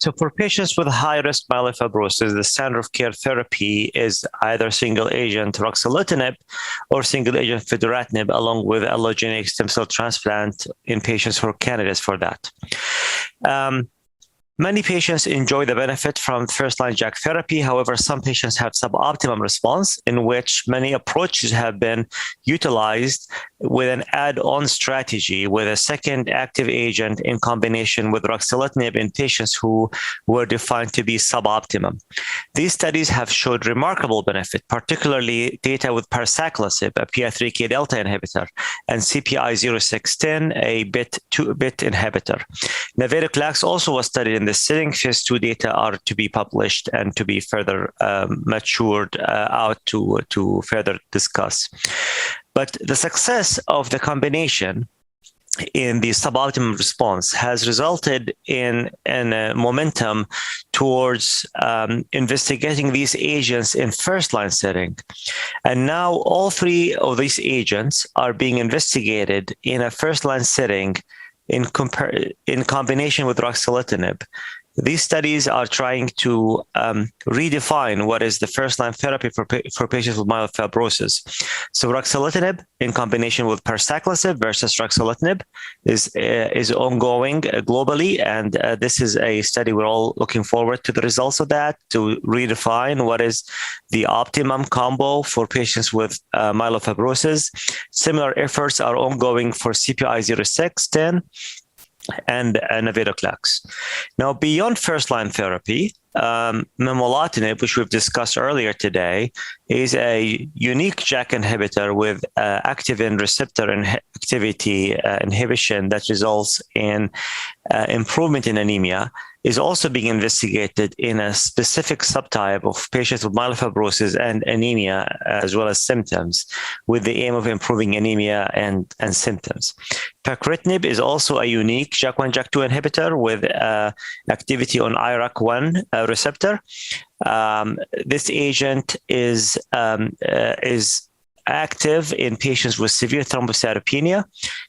So for patients with high-risk myelofibrosis, the standard of care therapy is either single-agent Ruxolitinib or single-agent Fedratinib, along with allogeneic stem cell transplant in patients who are candidates for that. Many patients enjoy the benefit from first-line JAK therapy. However, some patients have suboptimum response, in which many approaches have been utilized with an add-on strategy with a second active agent in combination with ruxolitinib in patients who were defined to be suboptimum. These studies have showed remarkable benefit, particularly data with Parsaclisib, a PI3K delta inhibitor, and CPI-0610, a BIT inhibitor. Navitoclax also was studied in this setting. Phase 2 data are to be published and to be further matured out to further discuss. But the success of the combination in the suboptimal response has resulted in a momentum towards investigating these agents in first-line setting. And now all three of these agents are being investigated in a first-line setting in combination with ruxolitinib. These studies are trying to redefine what is the first-line therapy for patients with myelofibrosis. So ruxolitinib in combination with Parsaclisib versus ruxolitinib is ongoing globally, and this is a study we're all looking forward to the results of that, to redefine what is the optimum combo for patients with myelofibrosis. Similar efforts are ongoing for CPI-0610 and Navitoclax. Now, beyond first-line therapy, Momelotinib, which we've discussed earlier today, is a unique JAK inhibitor with activin receptor activity inhibition that results in improvement in anemia, is also being investigated in a specific subtype of patients with myelofibrosis and anemia, as well as symptoms, with the aim of improving anemia and symptoms. Pacritinib is also a unique JAK1, JAK2 inhibitor with activity on IRAK1 receptor. This agent is active in patients with severe thrombocytopenia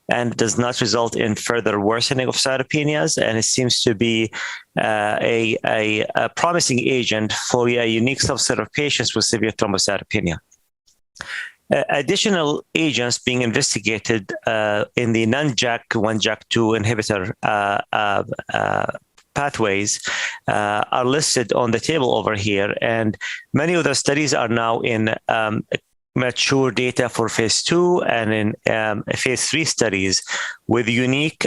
and does not result in further worsening of cytopenias, and it seems to be a promising agent for a unique subset of patients with severe thrombocytopenia. Additional agents being investigated in the non-JAK1, JAK2 inhibitor pathways are listed on the table over here, and many of the studies are now in mature data for phase 2 and in phase 3 studies with unique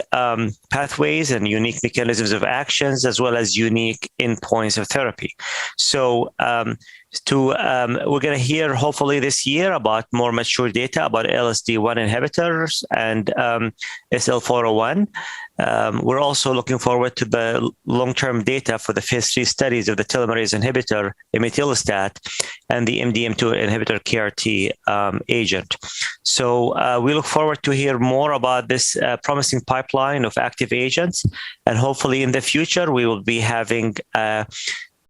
pathways and unique mechanisms of actions, as well as unique endpoints of therapy. So we're going to hear hopefully this year about more mature data about LSD1 inhibitors and SL401. We're also looking forward to the long-term data for the phase 3 studies of the telomerase inhibitor, imetelstat, and the MDM2 inhibitor KRT agent. So we look forward to hear more about this promising pipeline of active agents, and hopefully in the future we will be having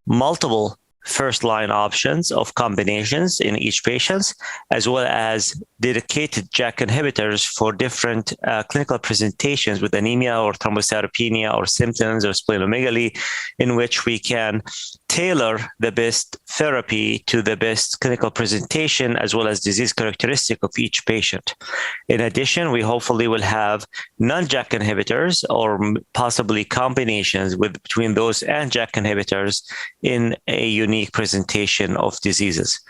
multiple first-line options of combinations in each patient, as well as dedicated JAK inhibitors for different clinical presentations with anemia or thrombocytopenia or symptoms or splenomegaly, in which we can tailor the best therapy to the best clinical presentation as well as disease characteristic of each patient. In addition, we hopefully will have non-JAK inhibitors or possibly combinations between those and JAK inhibitors in a unique presentation of diseases.